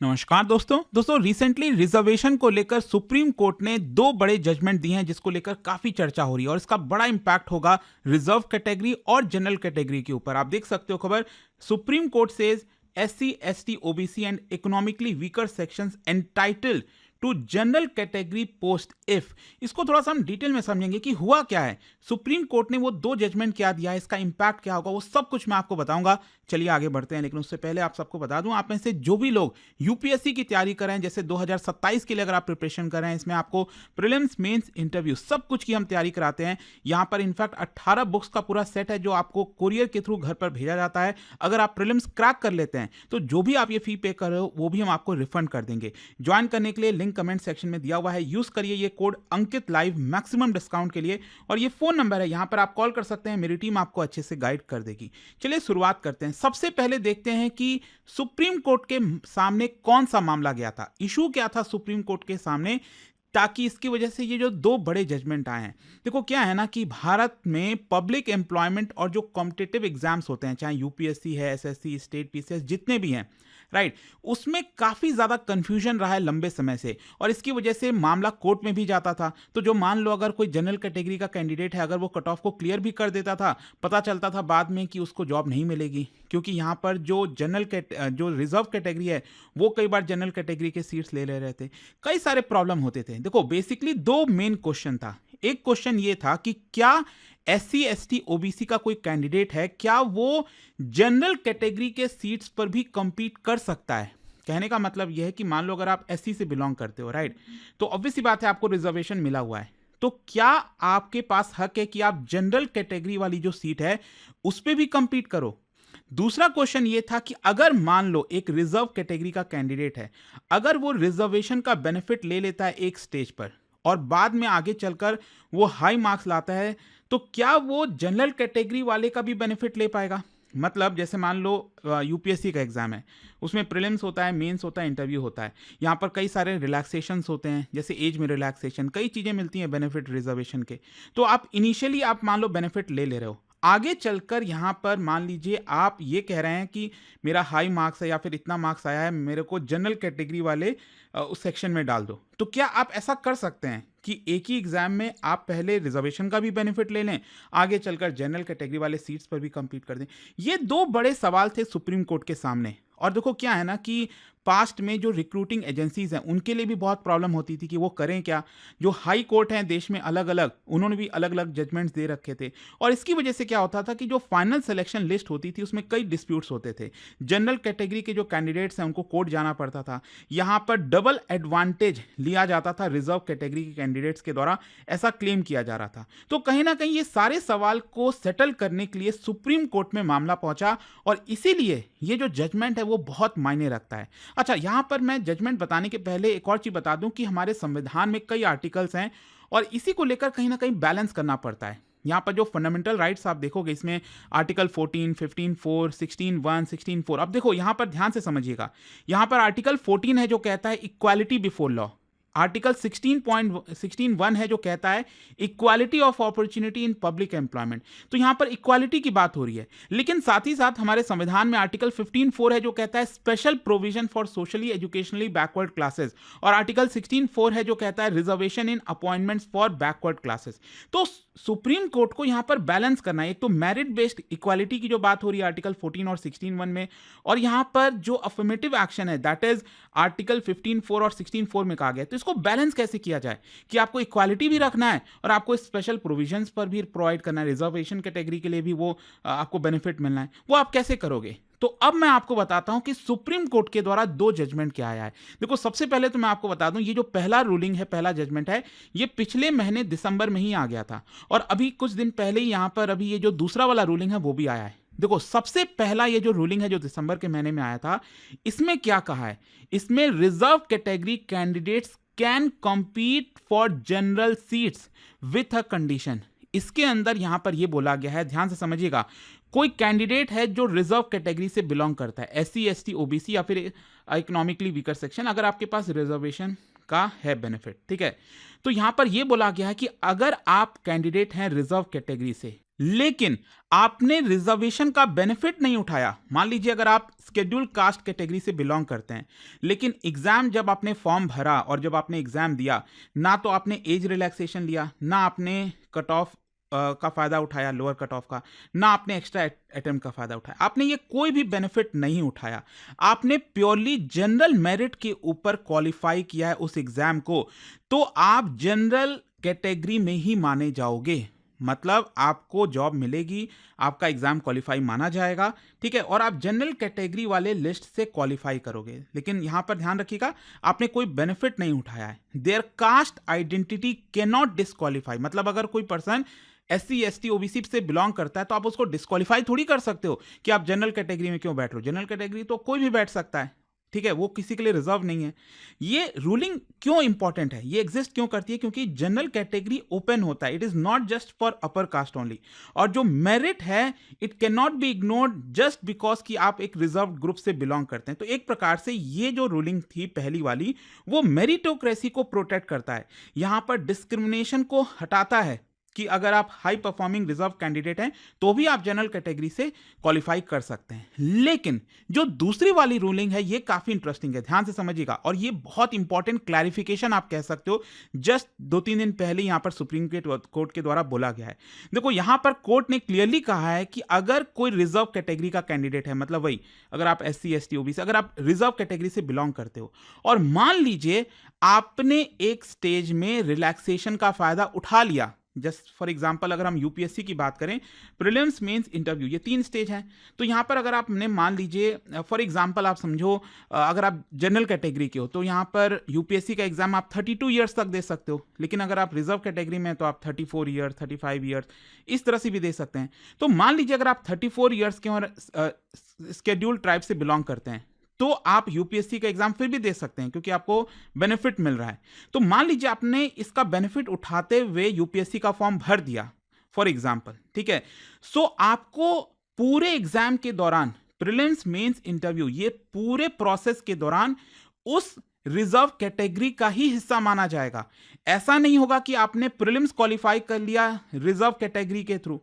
नमस्कार दोस्तों recently reservation को लेकर सुप्रीम कोर्ट ने दो बड़े जजमेंट दिए हैं जिसको लेकर काफी चर्चा हो रही है और इसका बड़ा इंपैक्ट होगा रिजर्व कैटेगरी और जनरल कैटेगरी के ऊपर। आप देख सकते हो खबर, supreme court says SC, ST, OBC and economically weaker sections entitled to general category post if. इसको थोड़ा सा हम डिटेल में समझेंगे कि हुआ क्या है, सुप्रीम कोर्ट ने वो दो जजमेंट क्या दिया है, इसका इंपैक्ट क्या होगा, वो सब कुछ मैं आपको बताऊंगा। चलिए आगे बढ़ते हैं, लेकिन उससे पहले आप सबको बता दूं, आप में से जो भी लोग यूपीएससी की तैयारी कर रहे हैं, जैसे 2027 के लिए अगर आप प्रिपरेशन कर रहे हैं, इसमें आपको प्रीलिम्स, मेंस, इंटरव्यू सब कुछ की हम तैयारी कराते हैं। यहाँ पर इनफैक्ट 18 बुक्स का पूरा सेट है जो आपको कुरियर के थ्रू घर पर भेजा जाता है। अगर आप प्रीलिम्स क्रैक कर लेते हैं तो जो भी आप ये फी पे कर रहे हो वो भी हम आपको रिफंड कर देंगे। ज्वाइन करने के लिए लिंक कमेंट सेक्शन में दिया हुआ है, यूज करिए ये कोड अंकित लाइव मैक्सिमम डिस्काउंट के लिए, और ये फोन नंबर है, यहां पर आप कॉल कर सकते हैं, मेरी टीम आपको अच्छे से गाइड कर देगी। चलिए शुरुआत करते हैं। सबसे पहले देखते हैं कि सुप्रीम कोर्ट के सामने कौन सा मामला गया था, इशू क्या था सुप्रीम कोर्ट के सामने, ताकि इसकी वजह से ये जो दो बड़े जजमेंट आए हैं। देखो क्या है ना कि भारत में पब्लिक एम्प्लॉयमेंट और जो कॉम्पिटिटिव एग्जाम्स होते हैं, चाहे यूपीएससी है, एसएससी, स्टेट पीसीएस, जितने भी हैं, राइट, उसमें काफी ज्यादा कंफ्यूजन रहा है लंबे समय से, और इसकी वजह से मामला कोर्ट में भी जाता था। तो जो मान लो अगर कोई जनरल कैटेगरी का कैंडिडेट है, अगर वो कट ऑफ को क्लियर भी कर देता था, पता चलता था बाद में कि उसको जॉब नहीं मिलेगी, क्योंकि यहाँ पर जो जो रिजर्व कैटेगरी है वो कई बार जनरल कैटेगरी के सीट्स ले रहे थे। कई सारे प्रॉब्लम होते थे। देखो बेसिकली दो मेन क्वेश्चन था। एक क्वेश्चन ये था कि क्या SC, ST, OBC का कोई कैंडिडेट है, क्या वो जनरल कैटेगरी के सीट्स पर भी compete कर सकता है। कहने का मतलब यह है कि मान लो अगर आप SC से बिलोंग करते हो, राइट, तो ऑब्वियस सी बात है आपको रिजर्वेशन मिला हुआ है, तो क्या आपके पास हक है कि आप जनरल कैटेगरी वाली जो सीट है उस पर भी compete करो। दूसरा क्वेश्चन ये था कि अगर मान लो एक रिजर्व कैटेगरी का कैंडिडेट है, अगर वो रिजर्वेशन का बेनिफिट ले लेता है एक स्टेज पर और बाद में आगे चलकर वो हाई मार्क्स लाता है, तो क्या वो जनरल कैटेगरी वाले का भी बेनिफिट ले पाएगा। मतलब जैसे मान लो यूपीएससी का एग्जाम है, उसमें प्रीलिम्स होता है, मेंस होता है, इंटरव्यू होता है, यहाँ पर कई सारे रिलैक्सेशंस होते हैं, जैसे एज में रिलैक्सेशन, कई चीज़ें मिलती हैं बेनिफिट रिजर्वेशन के। तो आप इनिशियली आप मान लो बेनिफिट ले ले रहे हो, आगे चलकर यहाँ पर मान लीजिए आप ये कह रहे हैं कि मेरा हाई मार्क्स है या फिर इतना मार्क्स आया है, मेरे को जनरल कैटेगरी वाले उस सेक्शन में डाल दो, तो क्या आप ऐसा कर सकते हैं कि एक ही एग्जाम में आप पहले रिजर्वेशन का भी बेनिफिट ले लें, आगे चलकर जनरल कैटेगरी वाले सीट्स पर भी compete कर दें। ये दो बड़े सवाल थे सुप्रीम कोर्ट के सामने। और देखो क्या है ना कि पास्ट में जो रिक्रूटिंग एजेंसीज हैं उनके लिए भी बहुत प्रॉब्लम होती थी कि वो करें क्या। जो हाई कोर्ट हैं देश में अलग अलग, उन्होंने भी अलग अलग जजमेंट्स दे रखे थे, और इसकी वजह से क्या होता था कि जो फाइनल सिलेक्शन लिस्ट होती थी उसमें कई डिस्प्यूट्स होते थे। जनरल कैटेगरी के जो कैंडिडेट्स हैं उनको कोर्ट जाना पड़ता था, यहाँ पर डबल एडवांटेज लिया जाता था रिजर्व कैटेगरी के कैंडिडेट्स के द्वारा, ऐसा क्लेम किया जा रहा था। तो कहीं ना कहीं ये सारे सवाल को सेटल करने के लिए सुप्रीम कोर्ट में मामला पहुंचा, और इसीलिए ये जो जजमेंट है वो बहुत मायने रखता है। अच्छा, यहां पर मैं जजमेंट बताने के पहले एक और चीज बता दूं कि हमारे संविधान में कई आर्टिकल्स हैं और इसी को लेकर कहीं ना कहीं बैलेंस करना पड़ता है। यहां पर जो फंडामेंटल राइट्स आप देखोगे, इसमें आर्टिकल 14, 15(4), 16(1), 16(4), अब देखो यहां पर ध्यान से समझिएगा। यहां पर आर्टिकल 14 है जो कहता है इक्वालिटी बिफोर लॉ, आर्टिकल 16.16(1) है जो कहता है equality of opportunity in public employment. तो यहां पर इक्वालिटी की बात हो रही है, लेकिन साथ ही साथ हमारे संविधान में आर्टिकल 15(4) है जो कहता है special provision for socially educationally backward classes, और आर्टिकल 16(4) है जो कहता है reservation in appointments for backward classes. तो सुप्रीम कोर्ट को यहां पर बैलेंस करना है। एक तो मेरिट बेस्ड इक्वालिटी की जो बात हो रही है आर्टिकल 14 और 16(1) में, और यहां पर जो अफर्मेटिव एक्शन है दैट इज आर्टिकल 15(4) और 16(4) में कहा गया। तो इसको बैलेंस कैसे किया जाए कि आपको इक्वालिटी भी रखना है और आपको स्पेशल प्रोविजंस पर भी प्रोवाइड करना है, रिजर्वेशन कैटेगरी के लिए भी वो आपको बेनिफिट मिलना है, वो आप कैसे करोगे। तो अब मैं आपको बताता हूं कि सुप्रीम कोर्ट के द्वारा दो जजमेंट क्या आया है। देखो सबसे पहले तो मैं आपको बता दूं, ये जो पहला रूलिंग है, पहला जजमेंट है, ये पिछले महीने दिसंबर में ही आ गया था, और अभी कुछ दिन पहले ही यहां पर अभी ये जो दूसरा वाला रूलिंग है वो भी आया है। देखो सबसे पहला ये जो रूलिंग है जो दिसंबर के महीने में आया था, इसमें क्या कहा है, इसमें reserve category candidates can compete for general seats with a condition. इसके अंदर यहां पर यह बोला गया है, ध्यान से समझिएगा, कोई कैंडिडेट है जो रिजर्व कैटेगरी से बिलोंग करता है, SC, ST, OBC या फिर इकोनॉमिकली वीकर सेक्शन, अगर आपके पास रिजर्वेशन का है बेनिफिट, ठीक है, तो यहां पर यह बोला गया है कि अगर आप कैंडिडेट हैं रिजर्व कैटेगरी से, लेकिन आपने रिजर्वेशन का बेनिफिट नहीं उठाया। मान लीजिए अगर आप शेड्यूल कास्ट कैटेगरी से बिलोंग करते हैं, लेकिन एग्जाम जब आपने फॉर्म भरा और जब आपने एग्जाम दिया, ना तो आपने एज रिलैक्सेशन लिया, ना आपने कट ऑफ का फायदा उठाया लोअर कट ऑफ का, ना आपने एक्स्ट्रा अटेम्प्ट का फायदा उठाया, आपने ये कोई भी बेनिफिट नहीं उठाया। आपने प्योरली जनरल मेरिट के ऊपर क्वालिफाई किया है उस एग्जाम को, तो आप जनरल कैटेगरी में ही माने जाओगे। मतलब आपको जॉब मिलेगी, आपका एग्जाम क्वालिफाई माना जाएगा, ठीक है, और आप जनरल कैटेगरी वाले लिस्ट से क्वालिफाई करोगे। लेकिन यहां पर ध्यान रखिएगा, आपने कोई बेनिफिट नहीं उठाया है। Their caste identity can not disqualify. मतलब अगर कोई पर्सन SC ST OBC से बिलोंग करता है तो आप उसको डिस्क्वालीफाई थोड़ी कर सकते हो कि आप जनरल कैटेगरी में क्यों बैठ रहे हो। जनरल कैटेगरी तो कोई भी बैठ सकता है, ठीक है, वो किसी के लिए रिजर्व नहीं है। ये रूलिंग क्यों इंपॉर्टेंट है, ये एग्जिस्ट क्यों करती है? क्योंकि जनरल कैटेगरी ओपन होता है, it is not just for upper caste only. और जो मेरिट है, it can not be ignored just because कि आप एक रिजर्व ग्रुप से बिलोंग करते हैं। तो एक प्रकार से ये जो रूलिंग थी पहली वाली, वो मेरिटोक्रेसी को प्रोटेक्ट करता है, यहां पर डिस्क्रिमिनेशन को हटाता है कि अगर आप हाई परफॉर्मिंग रिजर्व कैंडिडेट हैं तो भी आप जनरल कैटेगरी से क्वालिफाई कर सकते हैं। लेकिन जो दूसरी वाली रूलिंग है, ये काफी इंटरेस्टिंग है, ध्यान से समझिएगा, और ये बहुत इंपॉर्टेंट क्लैरिफिकेशन आप कह सकते हो, जस्ट 2-3 दिन पहले यहां पर सुप्रीम कोर्ट के द्वारा बोला गया है। देखो यहां पर कोर्ट ने क्लियरली कहा है कि अगर कोई रिजर्व कैटेगरी का कैंडिडेट है, मतलब वही अगर आप SC ST OBC अगर आप रिजर्व कैटेगरी से बिलोंग करते हो और मान लीजिए आपने एक स्टेज में रिलैक्सेशन का फायदा उठा लिया, जस्ट फॉर एग्जाम्पल अगर हम यूपीएससी की बात करें, प्रीलिम्स मेंस इंटरव्यू, ये 3 स्टेज हैं। तो यहाँ पर अगर आपने मान लीजिए फॉर एग्जाम्पल आप समझो अगर आप जनरल कैटेगरी के हो तो यहाँ पर यूपीएससी का एग्जाम आप 32 ईयर्स तक दे सकते हो, लेकिन अगर आप रिजर्व कैटेगरी में हैं तो आप 34 ईयर्स 35 ईयर्स इस तरह से भी दे सकते हैं। तो मान लीजिए अगर आप 34 ईयर्स के और स्केड्यूल्ड ट्राइब से बिलोंग करते हैं तो आप यूपीएससी का एग्जाम फिर भी दे सकते हैं क्योंकि आपको बेनिफिट मिल रहा है। तो मान लीजिए आपने इसका बेनिफिट उठाते हुए यूपीएससी का फॉर्म भर दिया फॉर एग्जांपल, ठीक है, सो आपको पूरे एग्जाम के दौरान प्रीलिम्स मेंस इंटरव्यू, ये पूरे प्रोसेस के दौरान उस रिजर्व कैटेगरी का ही हिस्सा माना जाएगा। ऐसा नहीं होगा कि आपने प्रीलिम्स क्वालिफाई कर लिया रिजर्व कैटेगरी के थ्रू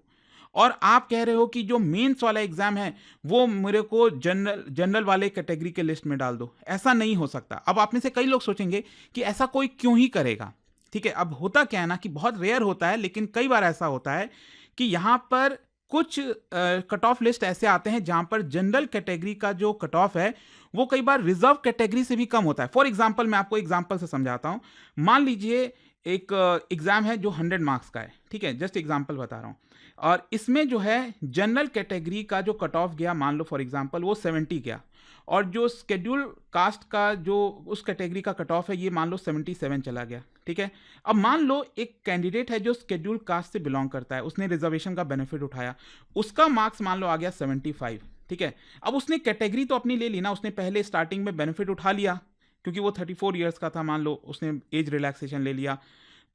और आप कह रहे हो कि जो मेंस वाला एग्जाम है वो मेरे को जनरल वाले कैटेगरी के लिस्ट में डाल दो। ऐसा नहीं हो सकता। अब आप में से कई लोग सोचेंगे कि ऐसा कोई क्यों ही करेगा, ठीक है। अब होता क्या है ना कि बहुत रेयर होता है, लेकिन कई बार ऐसा होता है कि यहाँ पर कुछ कट ऑफ लिस्ट ऐसे आते हैं जहां पर जनरल कैटेगरी का जो कट ऑफ है वो कई बार रिजर्व कैटेगरी से भी कम होता है। फॉर एग्जाम्पल मैं आपको एग्जाम्पल से समझाता हूं। मान लीजिए एक एग्जाम है जो 100 मार्क्स का है, ठीक है, जस्ट एग्जाम्पल बता रहा हूं, और इसमें जो है जनरल कैटेगरी का जो कट ऑफ गया, मान लो फॉर एग्जांपल वो 70 गया, और जो स्केड्यूल कास्ट का जो उस कैटेगरी का कट ऑफ है ये मान लो 77 चला गया, ठीक है। अब मान लो एक कैंडिडेट है जो स्केड्यूल कास्ट से बिलोंग करता है, उसने रिजर्वेशन का बेनिफिट उठाया, उसका मार्क्स मान लो आ गया 75, ठीक है। अब उसने कैटेगरी तो अपनी ले ली ना, उसने पहले स्टार्टिंग में बेनिफिट उठा लिया क्योंकि वो 34 ईयर्स का था, मान लो उसने एज रिलैक्सेशन ले लिया।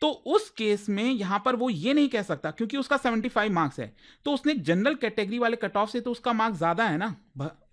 तो उस केस में यहां पर वो ये नहीं कह सकता क्योंकि उसका 75 मार्क्स है, तो उसने जनरल कैटेगरी वाले कट ऑफ से तो उसका मार्क्स ज्यादा है ना,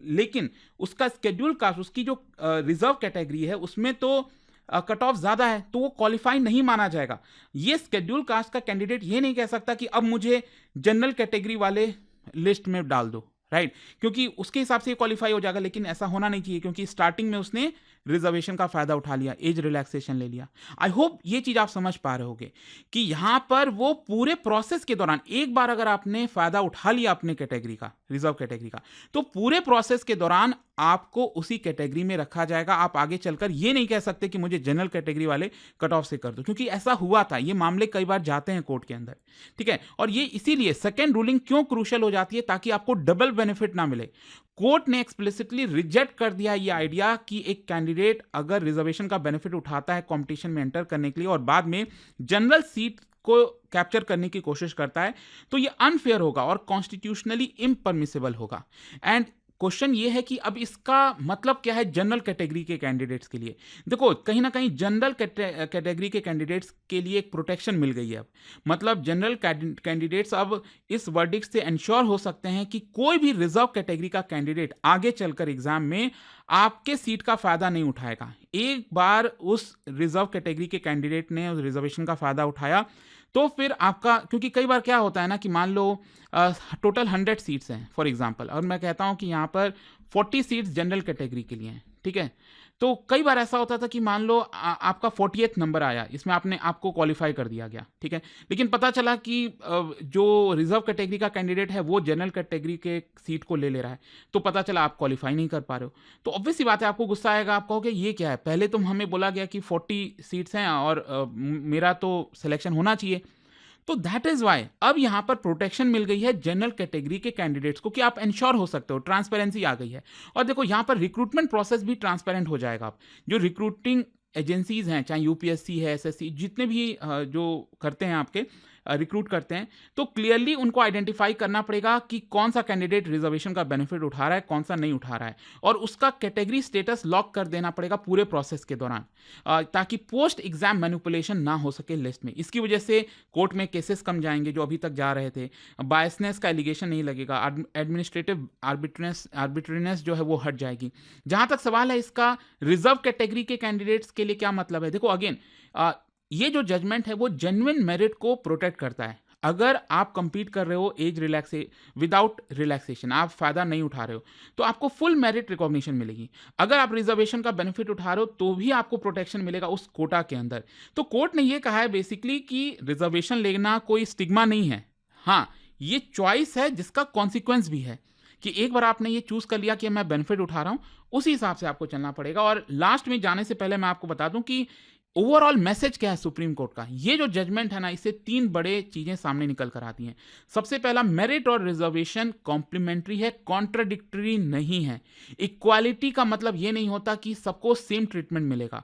लेकिन उसका स्केड्यूल कास्ट, उसकी जो रिजर्व कैटेगरी है उसमें तो कट ऑफ ज्यादा है, तो वो क्वालिफाई नहीं माना जाएगा। ये स्केड्यूल कास्ट का कैंडिडेट ये नहीं कह सकता कि अब मुझे जनरल कैटेगरी वाले लिस्ट में डाल दो, राइट, क्योंकि उसके हिसाब से क्वालिफाई हो जाएगा। लेकिन ऐसा होना नहीं चाहिए क्योंकि स्टार्टिंग में उसने रिजर्वेशन का फायदा उठा लिया, एज रिलैक्सेशन ले लिया। आई होप ये चीज आप समझ पा रहे होगे कि यहां पर वो पूरे प्रोसेस के दौरान एक बार अगर आपने फायदा उठा लिया अपने कैटेगरी का, रिजर्व कैटेगरी का, तो पूरे प्रोसेस के दौरान आपको उसी कैटेगरी में रखा जाएगा। आप आगे चलकर ये नहीं कह सकते कि मुझे जनरल कैटेगरी वाले कट ऑफ से कर दो, क्योंकि ऐसा हुआ था, ये मामले कई बार जाते हैं कोर्ट के अंदर, ठीक है। और ये इसीलिए सेकेंड रूलिंग क्यों क्रूशियल हो जाती है, ताकि आपको डबल बेनिफिट ना मिले। कोर्ट ने एक्सप्लिसिटली रिजेक्ट कर दिया ये आइडिया कि एक कैंडिडेट अगर रिजर्वेशन का बेनिफिट उठाता है कंपटीशन में एंटर करने के लिए और बाद में जनरल सीट को कैप्चर करने की कोशिश करता है, तो ये अनफेयर होगा और कॉन्स्टिट्यूशनली इम्परमिसिबल होगा। एंड क्वेश्चन ये है कि अब इसका मतलब क्या है जनरल कैटेगरी के कैंडिडेट्स के लिए। देखो कहीं ना कहीं जनरल कैटेगरी के कैंडिडेट्स के लिए एक प्रोटेक्शन मिल गई है। अब मतलब जनरल कैंडिडेट्स अब इस वर्डिक्ट से इंश्योर हो सकते हैं कि कोई भी रिजर्व कैटेगरी का कैंडिडेट आगे चलकर एग्जाम में आपके सीट का फायदा नहीं उठाएगा। एक बार उस रिजर्व कैटेगरी के कैंडिडेट ने उस रिजर्वेशन का फायदा उठाया तो फिर आपका, क्योंकि कई बार क्या होता है ना कि मान लो टोटल 100 सीट्स हैं फॉर एग्जांपल, और मैं कहता हूं कि यहाँ पर 40 सीट्स जनरल कैटेगरी के लिए हैं, ठीक है। तो कई बार ऐसा होता था कि मान लो आपका 48th नंबर आया, इसमें आपको क्वालिफाई कर दिया गया, ठीक है। लेकिन पता चला कि जो रिजर्व कैटेगरी का कैंडिडेट है वो जनरल कैटेगरी के सीट को ले रहा है, तो पता चला आप क्वालिफाई नहीं कर पा रहे हो। तो ऑब्वियस सी बात है, आपको गुस्सा आएगा, आप कहोगे ये क्या है, पहले तो हमें बोला गया कि 40 सीट्स हैं और मेरा तो सिलेक्शन होना चाहिए। तो दैट इज वाई अब यहां पर प्रोटेक्शन मिल गई है जनरल कैटेगरी के कैंडिडेट्स को कि आप इंश्योर हो सकते हो, ट्रांसपेरेंसी आ गई है। और देखो यहां पर रिक्रूटमेंट प्रोसेस भी ट्रांसपेरेंट हो जाएगा। आप जो रिक्रूटिंग एजेंसीज हैं, चाहे यूपीएससी है, एसएससी, जितने भी जो करते हैं आपके रिक्रूट करते हैं, तो क्लियरली उनको आइडेंटिफाई करना पड़ेगा कि कौन सा कैंडिडेट रिजर्वेशन का बेनिफिट उठा रहा है, कौन सा नहीं उठा रहा है, और उसका कैटेगरी स्टेटस लॉक कर देना पड़ेगा पूरे प्रोसेस के दौरान, ताकि पोस्ट एग्जाम मैनिपुलेशन ना हो सके लिस्ट में। इसकी वजह से कोर्ट में केसेस कम जाएंगे जो अभी तक जा रहे थे, बायसनेस का एलिगेशन नहीं लगेगा, एडमिनिस्ट्रेटिव आर्बिट्रीनेस जो है वो हट जाएगी। जहां तक सवाल है इसका रिजर्व कैटेगरी के कैंडिडेट्स के लिए क्या मतलब है, देखो अगेन ये जो जजमेंट है वो जेन्युइन मेरिट को प्रोटेक्ट करता है। अगर आप कंपीट कर रहे हो एज विदाउट रिलैक्सेशन, आप फायदा नहीं उठा रहे हो, तो आपको फुल मेरिट रिकॉग्निशन मिलेगी। अगर आप रिजर्वेशन का बेनिफिट उठा रहे हो तो भी आपको प्रोटेक्शन मिलेगा उस कोटा के अंदर। तो कोर्ट ने ये कहा है बेसिकली कि रिजर्वेशन लेना कोई स्टिग्मा नहीं है, हाँ ये चॉइस है जिसका कॉन्सिक्वेंस भी है, कि एक बार आपने ये चूज कर लिया कि मैं बेनिफिट उठा रहा हूं, उसी हिसाब से आपको चलना पड़ेगा। और लास्ट में जाने से पहले मैं आपको बता दूं कि ओवरऑल मैसेज क्या है सुप्रीम कोर्ट का। ये जो जजमेंट है ना, इससे 3 बड़े चीजें सामने निकल कर आती हैं। सबसे पहला, मेरिट और रिजर्वेशन कॉम्प्लीमेंट्री है, कॉन्ट्राडिक्टरी नहीं है। इक्वालिटी का मतलब ये नहीं होता कि सबको सेम ट्रीटमेंट मिलेगा।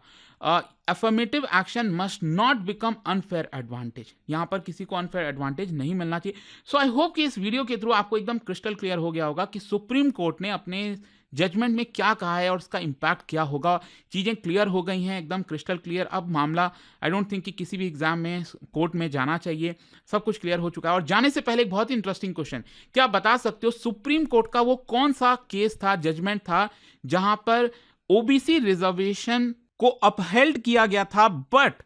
Affirmative action must not become unfair advantage, यहां पर किसी को अनफेयर एडवांटेज नहीं मिलना चाहिए। सो आई होप कि इस वीडियो के थ्रू आपको एकदम क्रिस्टल क्लियर हो गया होगा कि सुप्रीम कोर्ट ने अपने जजमेंट में क्या कहा है और उसका इंपैक्ट क्या होगा। चीज़ें क्लियर हो गई हैं, एकदम क्रिस्टल क्लियर। अब मामला आई डोंट थिंक कि किसी भी एग्जाम में कोर्ट में जाना चाहिए, सब कुछ क्लियर हो चुका है। और जाने से पहले एक बहुत ही इंटरेस्टिंग क्वेश्चन, क्या आप बता सकते हो सुप्रीम कोर्ट का वो कौन सा केस था, जजमेंट था, जहां पर ओबीसी रिजर्वेशन को अपहेल्ड किया गया था but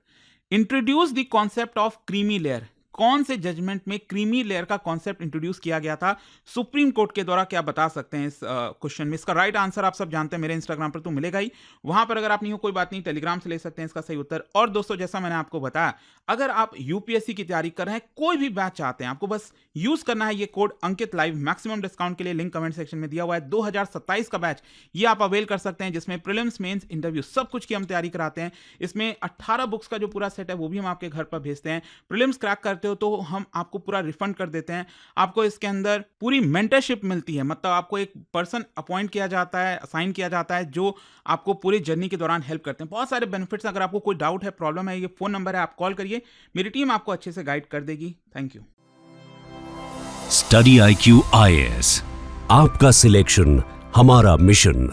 introduce the concept of creamy layer? कौन से जजमेंट में क्रीमी लेयर का कॉन्सेप्ट इंट्रोड्यूस किया गया था सुप्रीम कोर्ट के द्वारा? क्या बता सकते हैं इस क्वेश्चन में? इसका राइट आंसर आप सब जानते हैं, मेरे इंस्टाग्राम पर तो मिलेगा ही, वहां पर अगर आप नहीं हो कोई बात नहीं, टेलीग्राम से ले सकते हैं इसका सही उत्तर। और दोस्तों जैसा मैंने आपको बताया, अगर आप यूपीएससी की तैयारी कर रहे हैं, कोई भी बैच चाहते हैं, आपको बस यूज करना है ये कोड अंकित लाइव, मैक्सिमम डिस्काउंट के लिए लिंक कमेंट सेक्शन में दिया हुआ है। 2027 का बैच ये आप अवेल कर सकते हैं, जिसमें प्रीलिम्स, मेंस, इंटरव्यू सब कुछ की हम तैयारी कराते हैं। इसमें 18 बुक्स का जो पूरा सेट है वो भी हम आपके घर पर भेजते हैं। प्रीलिम्स क्रैक करते हो तो हम आपको पूरा रिफंड कर देते हैं। आपको इसके अंदर पूरी मेंटरशिप मिलती है, मतलब आपको एक पर्सन अपॉइंट किया जाता है, असाइन किया जाता है, जो आपको पूरी जर्नी के दौरान हेल्प करते हैं। बहुत सारे बेनिफिट्स। अगर आपको कोई डाउट है, प्रॉब्लम है, ये फोन नंबर है, आप कॉल करिए, मेरी टीम आपको अच्छे से गाइड कर देगी। Thank you. Study IQ IAS, आपका सिलेक्शन हमारा मिशन।